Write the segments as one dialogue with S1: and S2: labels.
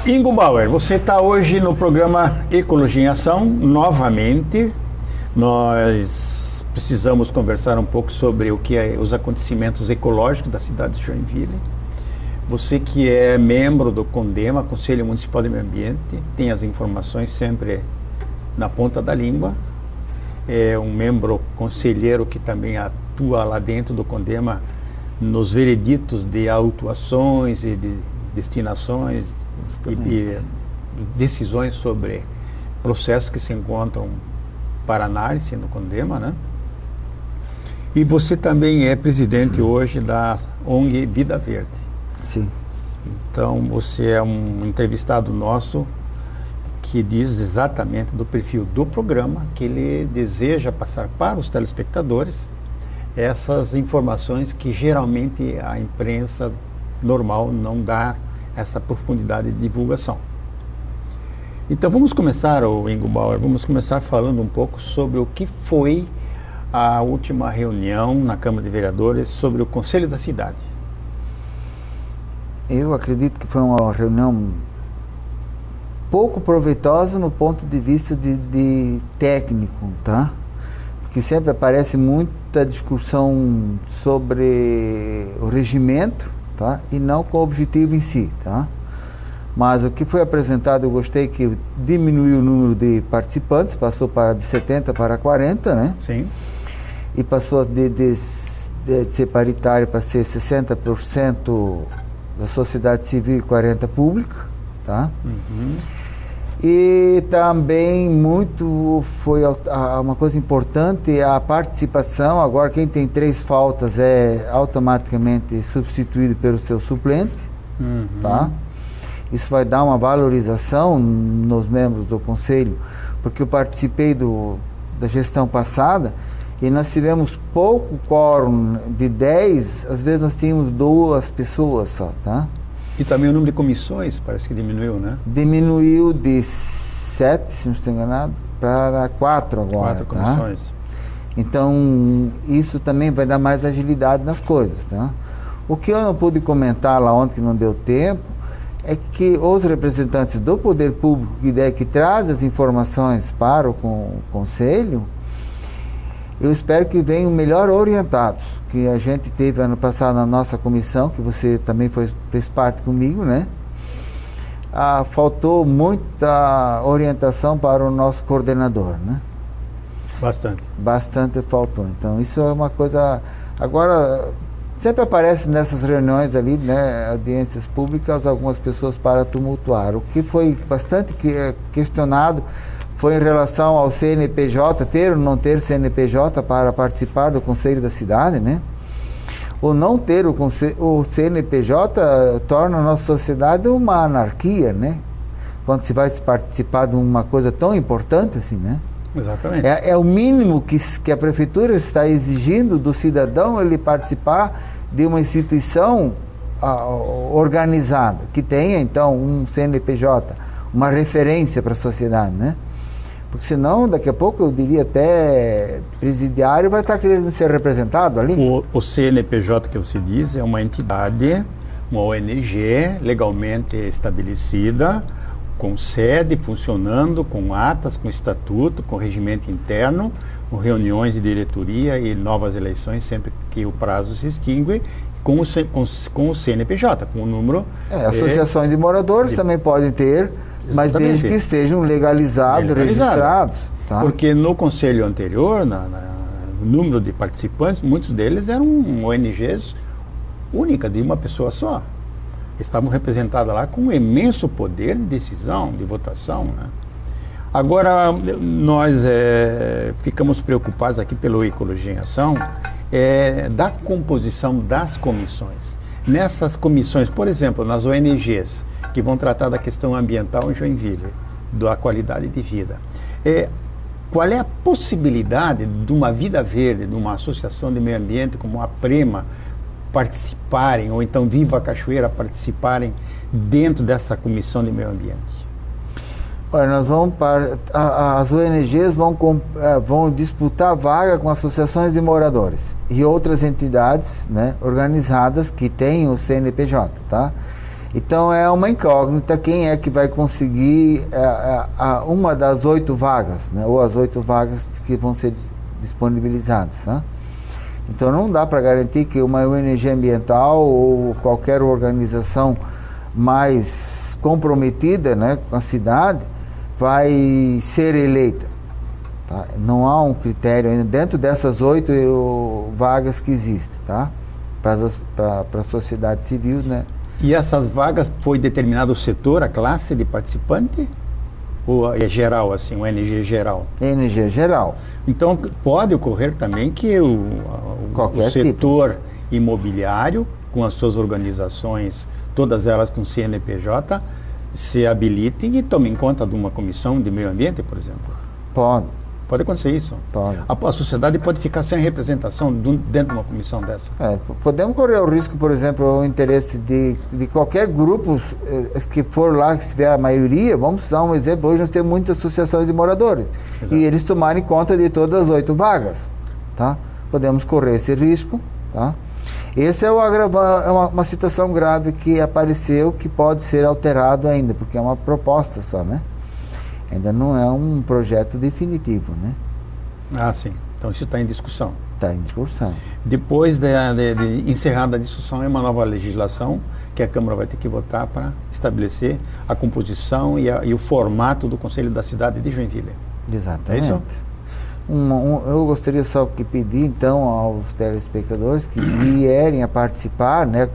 S1: Ingo Bauer, você está hoje no programa Ecologia em Ação, novamente. Nós precisamos conversar um pouco sobre o que é os acontecimentos ecológicos da cidade de Joinville. Você que é membro do CONDEMA, Conselho Municipal de Meio Ambiente, tem as informações sempre na ponta da língua. É um membro conselheiro que também atua lá dentro do CONDEMA nos vereditos de autuações e de destinações e decisões sobre processos que se encontram para análise no CONDEMA, né? E você também é presidente hoje da ONG Vida Verde.
S2: Sim.
S1: Então você é um entrevistado nosso que diz exatamente do perfil do programa, que ele deseja passar para os telespectadores essas informações que geralmente a imprensa normal não dá essa profundidade de divulgação. Então vamos começar, Ingo Bauer, vamos começar falando um pouco sobre o que foi a última reunião na Câmara de Vereadores sobre o Conselho da Cidade.
S2: Eu acredito que foi uma reunião pouco proveitosa no ponto de vista de técnico, tá? Porque sempre aparece muita discussão sobre o regimento, tá? E não com o objetivo em si, tá? Mas o que foi apresentado, eu gostei que diminuiu o número de participantes, passou de 70 para 40, né?
S1: Sim.
S2: E passou de ser paritário para ser 60% da sociedade civil e 40% pública, tá? Uhum. E também foi uma coisa importante, a participação. Agora quem tem 3 faltas é automaticamente substituído pelo seu suplente, tá? Isso vai dar uma valorização nos membros do conselho, porque eu participei da gestão passada e nós tivemos pouco quórum de 10, às vezes nós tínhamos 2 pessoas só, tá?
S1: E também o número de comissões parece que diminuiu, né?
S2: Diminuiu de 7, se não estou enganado, para 4 agora,
S1: 4 comissões.
S2: Tá? Então, isso também vai dar mais agilidade nas coisas, tá? O que eu não pude comentar lá ontem, que não deu tempo, é que os representantes do poder público que trazem as informações para o conselho, eu espero que venham melhor orientados, que a gente teve ano passado na nossa comissão, que você também fez parte comigo, né? Faltou muita orientação para o nosso coordenador, né? Bastante faltou. Então, isso é uma coisa... Agora, sempre aparece nessas reuniões ali, né, audiências públicas, algumas pessoas para tumultuar. O que foi bastante questionado foi em relação ao CNPJ, ter ou não ter CNPJ para participar do Conselho da Cidade, né? Ou não ter o CNPJ torna a nossa sociedade uma anarquia, né? Quando se vai participar de uma coisa tão importante assim, né?
S1: Exatamente.
S2: É o mínimo que a prefeitura está exigindo do cidadão, ele participar de uma instituição organizada, que tenha então um CNPJ, uma referência para a sociedade, né? Porque senão, daqui a pouco, eu diria até presidiário vai estar querendo ser representado ali.
S1: O CNPJ que você diz é uma entidade, uma ONG legalmente estabelecida, com sede, funcionando, com atas, com estatuto, com regimento interno, com reuniões de diretoria e novas eleições sempre que o prazo se extingue, com o CNPJ, com o número...
S2: associações de moradores também podem ter... Mas desde que estejam legalizados, registrados. Tá?
S1: Porque no conselho anterior, no número de participantes, muitos deles eram ONGs únicas, de uma pessoa só. Estavam representadas lá com um imenso poder de decisão, de votação, né? Agora, nós ficamos preocupados aqui pelo Ecologia em Ação, da composição das comissões. Nessas comissões, por exemplo, nas ONGs, que vão tratar da questão ambiental em Joinville, da qualidade de vida. Qual é a possibilidade de uma Vida Verde, de uma associação de meio ambiente como a Prema, participarem, ou então Viva a Cachoeira participarem dentro dessa comissão de meio ambiente?
S2: Olha, nós vamos as ONGs vão disputar vaga com associações de moradores e outras entidades, né, organizadas que têm o CNPJ, tá? Então é uma incógnita quem é que vai conseguir uma das 8 vagas, né? Ou as 8 vagas que vão ser disponibilizadas. Tá? Então não dá para garantir que uma ONG ambiental ou qualquer organização mais comprometida, né, com a cidade vai ser eleita. Tá? Não há um critério ainda dentro dessas 8 vagas que existem, tá? Para a sociedade civil, né?
S1: E essas vagas foi determinado o setor, a classe de participante? Ou é geral, assim, o ONG geral?
S2: ONG geral.
S1: Então, pode ocorrer também que o setor imobiliário, com as suas organizações, todas elas com CNPJ, se habilitem e tomem conta de uma comissão de meio ambiente, por exemplo?
S2: Pode.
S1: Pode acontecer isso?
S2: Pode.
S1: A sociedade pode ficar sem representação dentro de uma comissão dessa?
S2: Podemos correr o risco, por exemplo, o interesse de qualquer grupo que for lá, que estiver a maioria. Vamos dar um exemplo, hoje nós temos muitas associações de moradores. Exato. E eles tomarem conta de todas as 8 vagas. Tá? Podemos correr esse risco. Tá? Esse é uma situação grave que apareceu, que pode ser alterado ainda, porque é uma proposta só, né? Ainda não é um projeto definitivo, né?
S1: Ah, sim. Então isso está em discussão.
S2: Está em discussão.
S1: Depois de encerrada a discussão, é uma nova legislação que a Câmara vai ter que votar para estabelecer a composição e o formato do Conselho da Cidade de Joinville.
S2: Exatamente.
S1: É isso?
S2: Eu gostaria só que pedir, então, aos telespectadores que vierem a participar, né,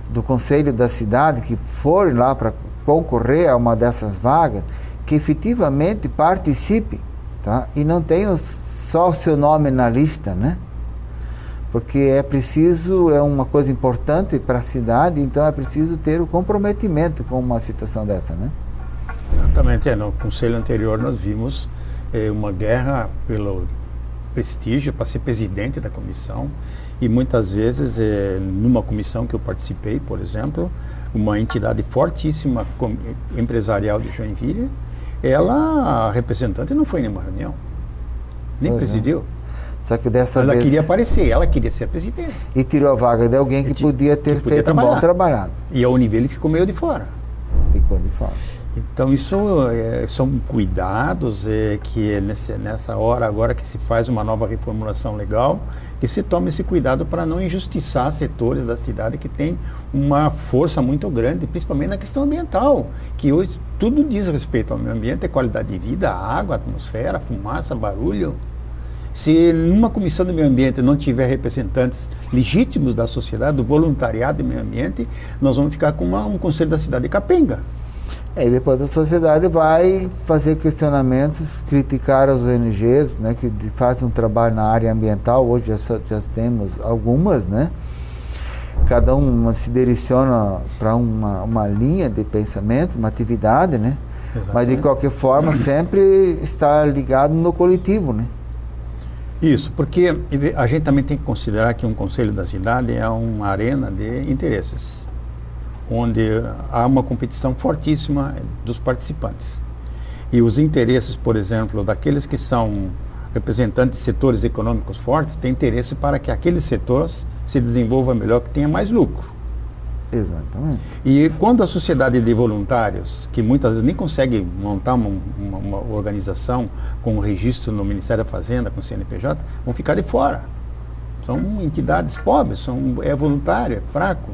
S2: do Conselho da Cidade, que forem lá para concorrer a uma dessas vagas, que efetivamente participe, tá? E não tenha só o seu nome na lista, né? Porque é uma coisa importante para a cidade, então é preciso ter o comprometimento com uma situação dessa, né?
S1: Exatamente. No conselho anterior nós vimos uma guerra pelo prestígio para ser presidente da comissão, e muitas vezes numa comissão que eu participei, por exemplo, uma entidade fortíssima empresarial de Joinville, a representante não foi em nenhuma reunião, nem presidiu.
S2: Só que dessa vez...
S1: Ela queria aparecer, ela queria ser a presidente.
S2: E tirou a vaga de alguém que podia ter feito um bom trabalho.
S1: E a Univille ficou meio de fora.
S2: Ficou de fora.
S1: Então isso são cuidados que nessa hora agora que se faz uma nova reformulação legal, que se tome esse cuidado para não injustiçar setores da cidade que tem uma força muito grande, principalmente na questão ambiental, que hoje tudo diz respeito ao meio ambiente, é qualidade de vida, água, atmosfera, fumaça, barulho. Se numa comissão do meio ambiente não tiver representantes legítimos da sociedade, do voluntariado do meio ambiente, nós vamos ficar com um conselho da cidade capenga.
S2: E depois a sociedade vai fazer questionamentos, criticar as ONGs, né, que fazem um trabalho na área ambiental. Hoje já temos algumas, né? Cada uma se direciona para uma linha de pensamento, uma atividade, né? Exatamente. Mas de qualquer forma sempre está ligado no coletivo, né?
S1: Isso, porque a gente também tem que considerar que um conselho da cidade é uma arena de interesses, onde há uma competição fortíssima dos participantes. E os interesses, por exemplo, daqueles que são representantes de setores econômicos fortes, têm interesse para que aqueles setores se desenvolvam melhor, que tenha mais lucro.
S2: Exatamente.
S1: E quando a sociedade de voluntários, que muitas vezes nem consegue montar uma organização com um registro no Ministério da Fazenda, com o CNPJ, vão ficar de fora. São entidades pobres, é voluntário, é fraco.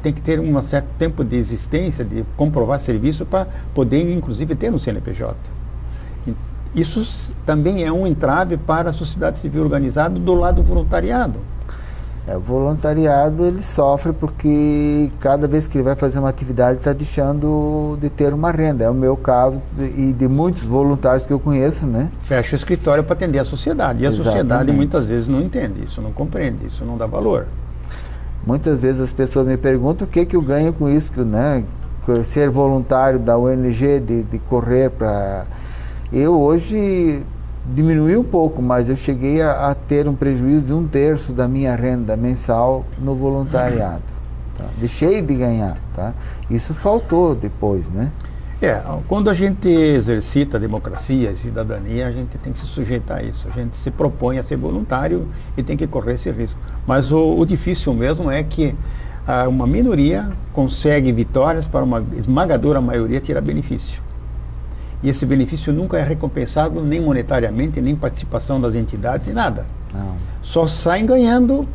S1: Tem que ter um certo tempo de existência, de comprovar serviço para poder, inclusive, ter um CNPJ. Isso também é um entrave para a sociedade civil organizada do lado do voluntariado.
S2: O voluntariado ele sofre porque cada vez que ele vai fazer uma atividade está deixando de ter uma renda. É o meu caso e de muitos voluntários que eu conheço, né?
S1: Fecha o escritório para atender a sociedade. E a sociedade muitas vezes não entende isso, não compreende, isso não dá valor.
S2: Muitas vezes as pessoas me perguntam o que eu ganho com isso, né? Ser voluntário da ONG, de correr para... Eu hoje diminui um pouco, mas eu cheguei a ter um prejuízo de 1/3 da minha renda mensal no voluntariado. Tá? Deixei de ganhar, tá? Isso faltou depois, né?
S1: Quando a gente exercita a democracia e cidadania, a gente tem que se sujeitar a isso. A gente se propõe a ser voluntário e tem que correr esse risco. Mas o difícil mesmo é que uma minoria consegue vitórias para uma esmagadora maioria tirar benefício. E esse benefício nunca é recompensado nem monetariamente, nem participação das entidades, nem nada.
S2: Não.
S1: Só saem ganhando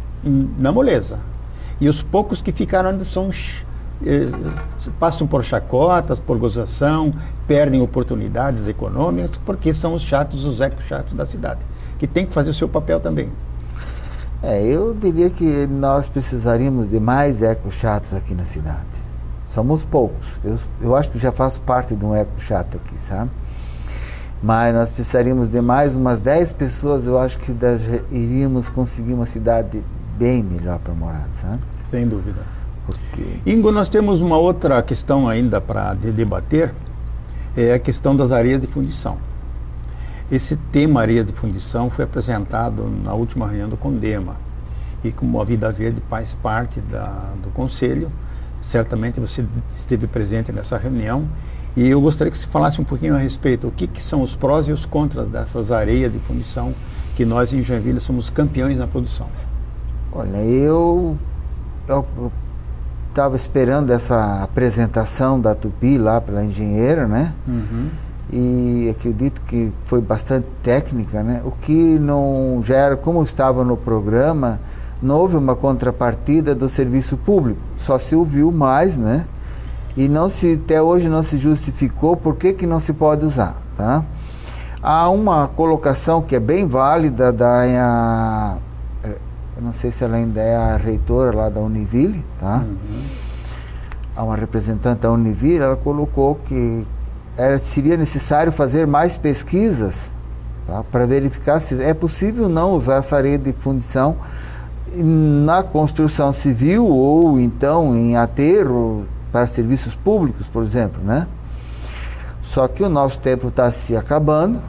S1: na moleza. E os poucos que ficaram ainda passam por chacotas, por gozação, perdem oportunidades econômicas, porque são os chatos, os eco-chatos da cidade, que tem que fazer o seu papel também.
S2: Eu diria que nós precisaríamos de mais eco-chatos aqui na cidade. Somos poucos. Eu acho que já faço parte de um eco-chato aqui, sabe? Mas nós precisaríamos de mais umas 10 pessoas, eu acho que iríamos conseguir uma cidade bem melhor para morar, sabe?
S1: Sem dúvida.
S2: Porque...
S1: Ingo, nós temos uma outra questão ainda para debater, é a questão das areias de fundição. Esse tema areia de fundição foi apresentado na última reunião do CONDEMA, e como a Vida Verde faz parte do Conselho, certamente você esteve presente nessa reunião, e eu gostaria que você falasse um pouquinho a respeito, o que são os prós e os contras dessas areias de fundição, que nós em Joinville somos campeões na produção.
S2: Olha, eu estava esperando essa apresentação da Tupi lá pela engenheira, né?
S1: Uhum.
S2: E acredito que foi bastante técnica, né? O que não já era, como estava no programa, não houve uma contrapartida do serviço público, só se ouviu mais, né? E até hoje não se justificou por que não se pode usar, tá? Há uma colocação que é bem válida eu não sei se ela ainda é a reitora lá da Univille, tá?
S1: Uhum.
S2: Há uma representante da Univille, ela colocou que seria necessário fazer mais pesquisas, tá? Para verificar se é possível não usar essa areia de fundição na construção civil ou então em aterro para serviços públicos, por exemplo, né? Só que o nosso tempo está se acabando,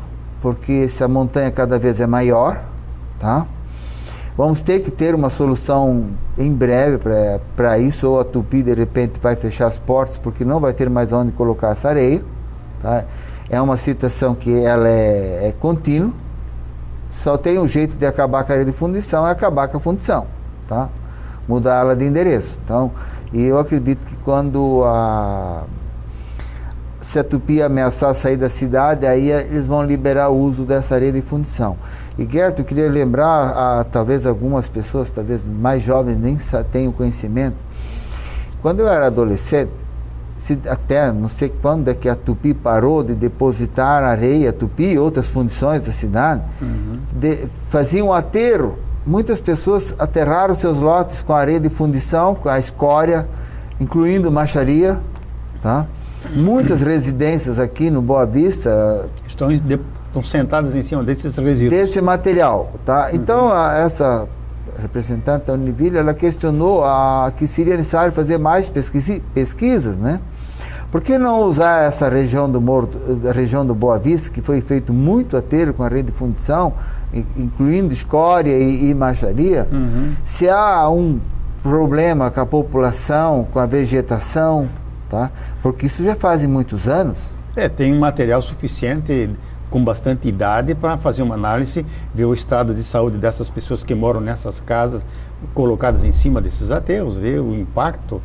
S2: porque essa montanha cada vez é maior, tá? Vamos ter que ter uma solução em breve para isso, ou a Tupi de repente vai fechar as portas porque não vai ter mais onde colocar essa areia, tá? É uma situação que ela é contínua, só tem um jeito de acabar com a areia de fundição, é acabar com a fundição, tá? Mudar ela de endereço. Então, e eu acredito que quando se a Tupi ameaçar sair da cidade, aí eles vão liberar o uso dessa areia de fundição. E Gerto, eu queria lembrar, talvez algumas pessoas, talvez mais jovens, nem tenham conhecimento. Quando eu era adolescente, até não sei quando é que a Tupi parou de depositar areia, Tupi e outras fundições da cidade, faziam aterro. Muitas pessoas aterraram seus lotes com areia de fundição, com a escória, incluindo macharia, tá? Muitas residências aqui no Boa Vista
S1: estão sentadas em cima desses resíduos.
S2: Desse material, tá? Então, essa representante da Univille, ela questionou que seria necessário fazer mais pesquisas, né? Por que não usar essa região do Morro, a região do Boa Vista, que foi feito muito aterro com a rede de fundição, incluindo escória e macharia, se há um problema com a população, com a vegetação, tá? Porque isso já faz muitos anos.
S1: Tem material suficiente, com bastante idade, para fazer uma análise, ver o estado de saúde dessas pessoas que moram nessas casas colocadas em cima desses aterros, ver o impacto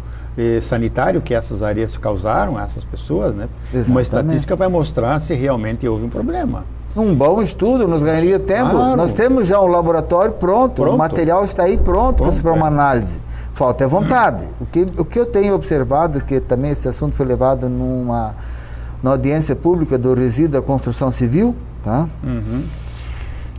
S1: sanitário que essas areias causaram a essas pessoas, né?
S2: Exatamente.
S1: Uma estatística vai mostrar se realmente houve um problema.
S2: Um bom estudo nos ganharia tempo.
S1: Claro.
S2: Nós temos já um laboratório pronto. O material está aí pronto para uma análise. Falta é vontade. O que eu tenho observado, que também esse assunto foi levado na audiência pública do resíduo da construção civil, tá?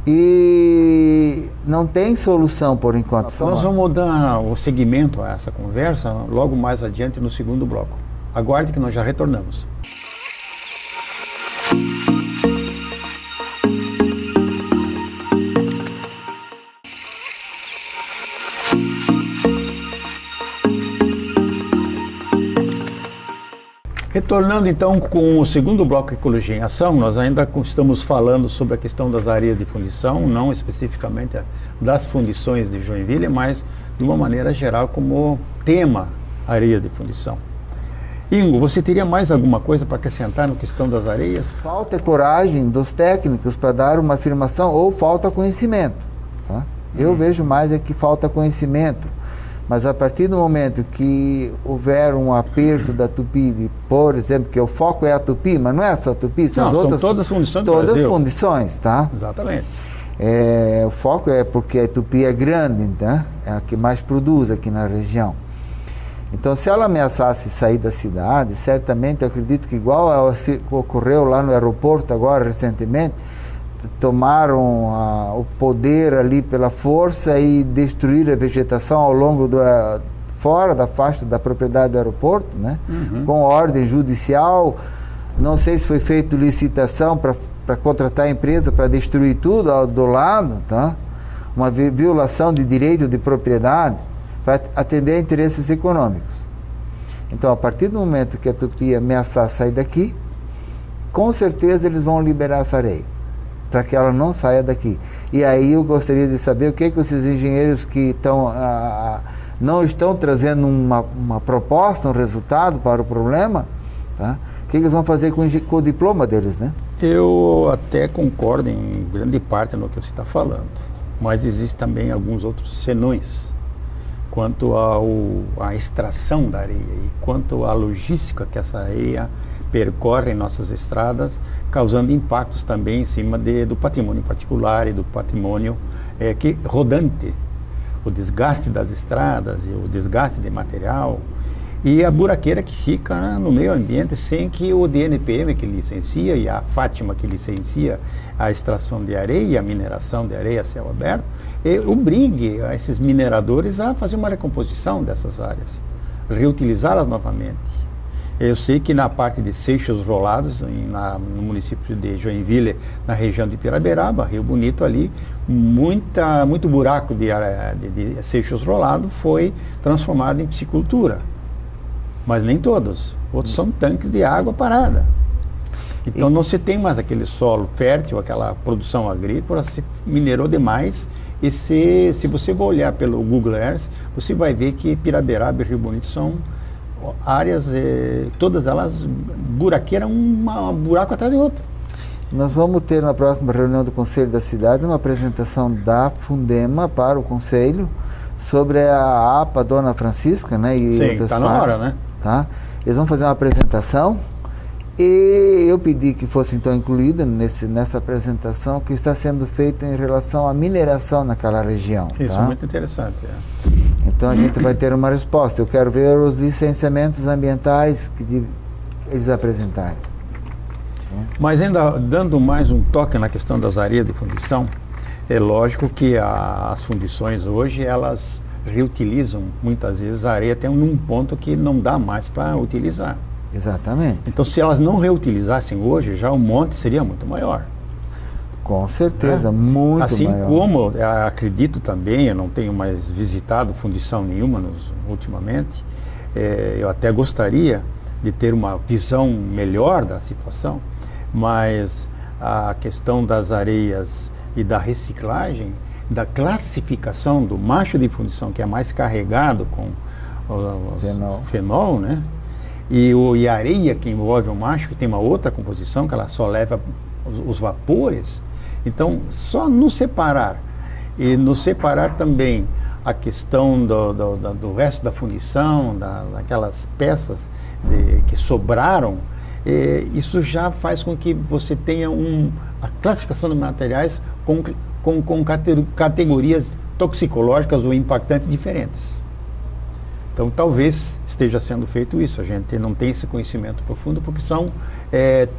S2: E não tem solução por enquanto.
S1: Nós vamos dar o seguimento a essa conversa logo mais adiante no segundo bloco. Aguarde que nós já retornamos. Retornando então com o segundo bloco Ecologia em Ação, nós ainda estamos falando sobre a questão das areias de fundição, não especificamente das fundições de Joinville, mas de uma maneira geral como tema areia de fundição. Ingo, você teria mais alguma coisa para acrescentar na questão das areias?
S2: Falta coragem dos técnicos para dar uma afirmação ou falta conhecimento, tá? Eu vejo mais que falta conhecimento. Mas a partir do momento que houver um aperto da Tupi, por exemplo, que o foco é a Tupi, mas não é só a Tupi, são as outras...
S1: São todas fundições do
S2: Todas
S1: Brasil.
S2: fundições, tá?
S1: Exatamente.
S2: O foco é porque a Tupi é grande, né? É a que mais produz aqui na região. Então, se ela ameaçasse sair da cidade, certamente eu acredito que igual ocorreu lá no aeroporto agora recentemente, tomaram o poder ali pela força e destruíram a vegetação ao longo fora da faixa da propriedade do aeroporto, né? Com ordem judicial. Não sei se foi feita licitação para contratar a empresa para destruir tudo do lado, tá? Uma violação de direito de propriedade para atender a interesses econômicos. Então, a partir do momento que a Tupi ameaçar sair daqui, com certeza eles vão liberar essa areia, para que ela não saia daqui. E aí eu gostaria de saber o que esses engenheiros que não estão trazendo uma proposta, um resultado para o problema, tá? O que eles vão fazer com o diploma deles, né? Eu até concordo em grande parte no que você está falando, mas existem também alguns outros senões quanto à extração da areia e quanto à logística que essa areia percorre em nossas estradas, causando impactos também em cima do patrimônio particular e do patrimônio rodante. O desgaste das estradas e o desgaste de material e a buraqueira que fica no meio ambiente sem que o DNPM que licencia e a Fátima que licencia a extração de areia e a mineração de areia a céu aberto obrigue esses mineradores a fazer uma recomposição dessas áreas, reutilizá-las novamente. Eu sei que na parte de seixos rolados, no município de Joinville, na região de Piraberaba, Rio Bonito ali, muito buraco de seixos rolados foi transformado em piscicultura. Mas nem todos. Outros são tanques de água parada. Então não se tem mais aquele solo fértil, aquela produção agrícola, se minerou demais. E se você for olhar pelo Google Earth, você vai ver que Piraberaba e Rio Bonito são áreas, todas elas buraqueiras, um buraco atrás do outro. Nós vamos ter na próxima reunião do Conselho da Cidade uma apresentação da Fundema para o Conselho sobre a APA Dona Francisca, né? E sim, está na hora, né? Tá? Eles vão fazer uma apresentação e eu pedi que fosse então incluído nessa apresentação que está sendo feita em relação à mineração naquela região. Isso é muito interessante. Então a gente vai ter uma resposta. Eu quero ver os licenciamentos ambientais que eles apresentarem. Mas ainda dando mais um toque na questão das areias de fundição, é lógico que as fundições hoje, elas reutilizam muitas vezes a areia até num ponto que não dá mais para utilizar. Exatamente. Então, se elas não reutilizassem hoje, já o monte seria muito maior. Com certeza, muito assim maior. Assim como, acredito também, eu não tenho mais visitado fundição nenhuma ultimamente, eu até gostaria de ter uma visão melhor da situação, mas a questão das areias e da reciclagem, da classificação do macho de fundição, que é mais carregado com fenol, né? E a areia que envolve o macho, que tem uma outra composição, que ela só leva os vapores. Então, só nos separar, e nos separar também a questão do resto da fundição, daquelas peças que sobraram, isso já faz com que você tenha a classificação de materiais com categorias toxicológicas ou impactantes diferentes. Então, talvez esteja sendo feito isso. A gente não tem esse conhecimento profundo porque são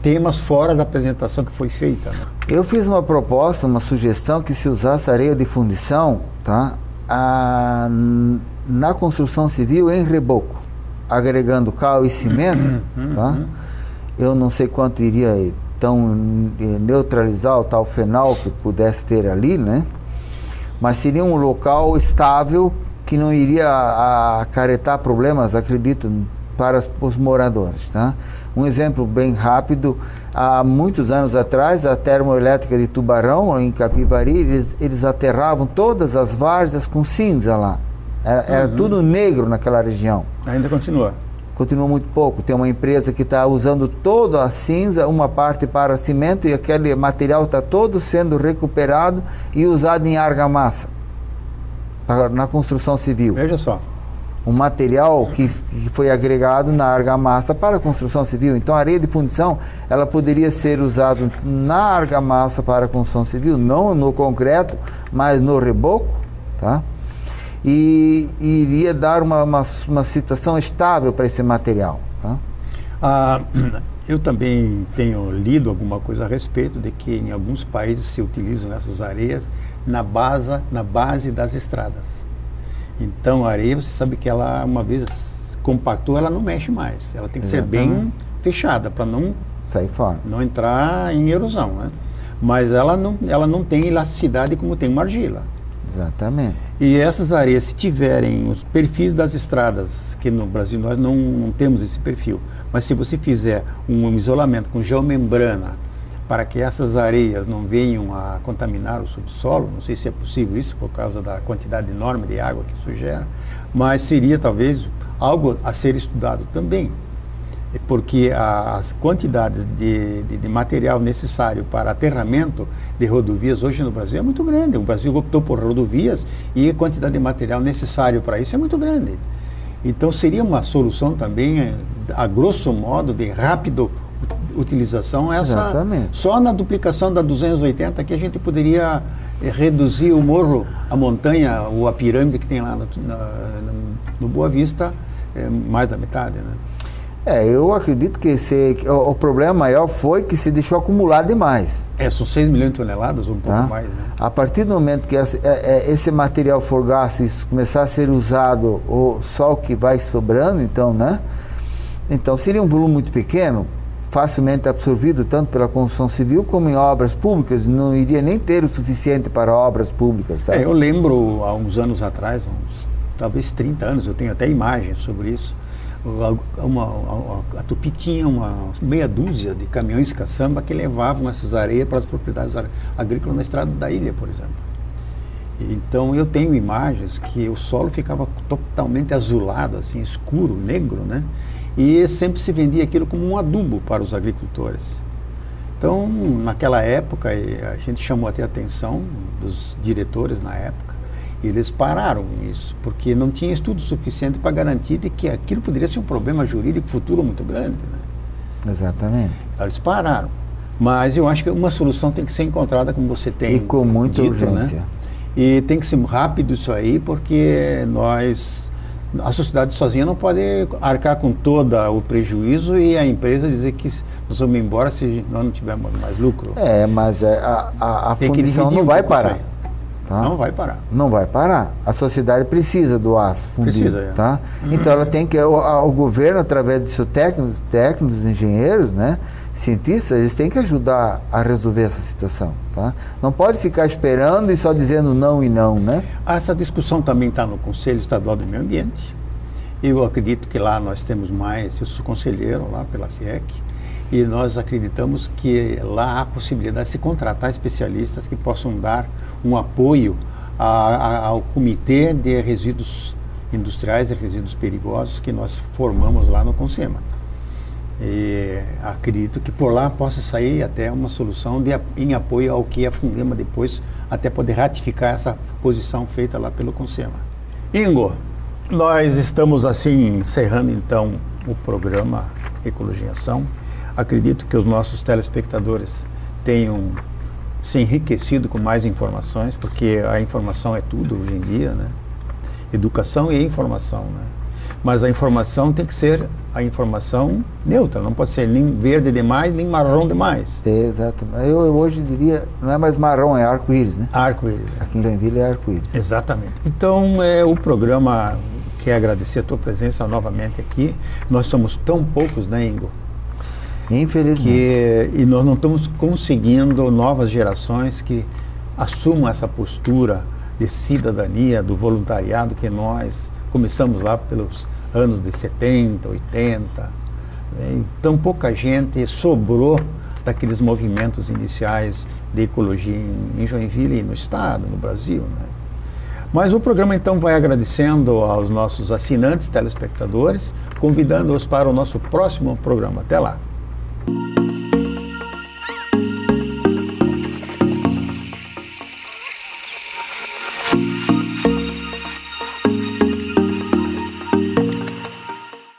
S2: temas fora da apresentação que foi feita. Né? Eu fiz uma proposta, uma sugestão que se usasse areia de fundição, tá, na construção civil em reboco, agregando cal e cimento, tá? Eu não sei quanto iria então neutralizar o tal fenol que pudesse ter ali, né? Mas seria um local estável que não iria acarretar problemas, acredito, para os moradores, tá? Um exemplo bem rápido, há muitos anos atrás, a termoelétrica de Tubarão, em Capivari, eles aterravam todas as várzeas com cinza lá. Era tudo negro naquela região. Ainda continua? Continua muito pouco. Tem uma empresa que está usando toda a cinza, uma parte para cimento, e aquele material está todo sendo recuperado e usado em argamassa na construção civil. Veja só. um material que foi agregado na argamassa para a construção civil. Então, a areia de fundição, ela poderia ser usada na argamassa para a construção civil, não no concreto, mas no reboco, tá? E iria dar uma situação estável para esse material, tá?
S1: Eu também tenho lido alguma coisa a respeito de que em alguns países se utilizam essas areias na base das estradas. Então, a areia, você sabe que ela, uma vez compactou, ela não mexe mais. Ela tem que ser bem fechada para não
S2: sair fora,
S1: não entrar em erosão, né? Mas ela não tem elasticidade como tem uma argila.
S2: Exatamente.
S1: E essas areias, se tiverem os perfis das estradas, que no Brasil nós não temos esse perfil, mas se você fizer um isolamento com geomembrana para que essas areias não venham a contaminar o subsolo, não sei se é possível isso por causa da quantidade enorme de água que isso gera, mas seria talvez algo a ser estudado também, porque as quantidades de material necessário para aterramento de rodovias hoje no Brasil é muito grande. O Brasil optou por rodovias e a quantidade de material necessário para isso é muito grande. Então seria uma solução também, a grosso modo, de rápido utilização, só na duplicação da 280 que a gente poderia reduzir o morro, a montanha ou a pirâmide que tem lá no Boa Vista, mais da metade, né?
S2: Eu acredito que o problema maior foi que se deixou acumular demais.
S1: São 6 milhões de toneladas ou um pouco mais, né?
S2: A partir do momento que esse material for gasto e começar a ser usado só o que vai sobrando, então, né? Então seria um volume muito pequeno, facilmente absorvido tanto pela construção civil como em obras públicas, não iria nem ter o suficiente para obras públicas. Tá?
S1: Eu lembro, há uns anos atrás, talvez 30 anos, eu tenho até imagens sobre isso, a Tupi tinha uma meia dúzia de caminhões caçamba que levavam essas areias para as propriedades agrícolas na estrada da ilha, por exemplo. Então eu tenho imagens que o solo ficava totalmente azulado, assim, escuro, negro, né? E sempre se vendia aquilo como um adubo para os agricultores. Então, naquela época, a gente chamou até a atenção dos diretores na época, e eles pararam isso, porque não tinha estudo suficiente para garantir de que aquilo poderia ser um problema jurídico futuro muito grande, né?
S2: Exatamente.
S1: Eles pararam. Mas eu acho que uma solução tem que ser encontrada, como você tem dito,
S2: com muita urgência.
S1: Né? E tem que ser rápido isso aí, porque a sociedade sozinha não pode arcar com todo o prejuízo e a empresa dizer que nós vamos embora se nós não tivermos mais lucro.
S2: Mas a fundição não vai parar. Tá?
S1: Não vai parar.
S2: Não vai parar. A sociedade precisa do aço fundido.
S1: Precisa,
S2: tá? Então ela tem que, o governo, através de seus técnicos, engenheiros, né, cientistas, eles têm que ajudar a resolver essa situação. Tá? Não pode ficar esperando e só dizendo não e não, né?
S1: Essa discussão também está no Conselho Estadual do Meio Ambiente. Eu acredito que lá nós temos mais, eu sou conselheiro lá pela FIEC, e nós acreditamos que lá há possibilidade de se contratar especialistas que possam dar um apoio ao Comitê de Resíduos Industriais e Resíduos Perigosos que nós formamos lá no CONSEMA. E acredito que por lá possa sair até uma solução em apoio ao que a Fundema depois até poder ratificar essa posição feita lá pelo CONSEMA. Ingo, nós estamos assim encerrando então o programa Ecologia em Ação. Acredito que os nossos telespectadores tenham se enriquecido com mais informações, porque a informação é tudo hoje em dia, né? Educação e informação, né? Mas a informação tem que ser a informação neutra, não pode ser nem verde demais, nem marrom demais.
S2: Exato. Eu hoje diria, não é mais marrom, é arco-íris, né?
S1: Arco-íris.
S2: Aqui em Joinville é arco-íris.
S1: Exatamente. Então, o programa quer agradecer a tua presença novamente aqui. Nós somos tão poucos, né, Ingo?
S2: Infelizmente.
S1: E nós não estamos conseguindo novas gerações que assumam essa postura de cidadania, do voluntariado que nós começamos lá pelos anos de 70, 80. Então pouca gente sobrou daqueles movimentos iniciais de ecologia em Joinville e no estado, no Brasil, né? Mas o programa então vai agradecendo aos nossos assinantes, telespectadores, convidando-os para o nosso próximo programa. Até lá!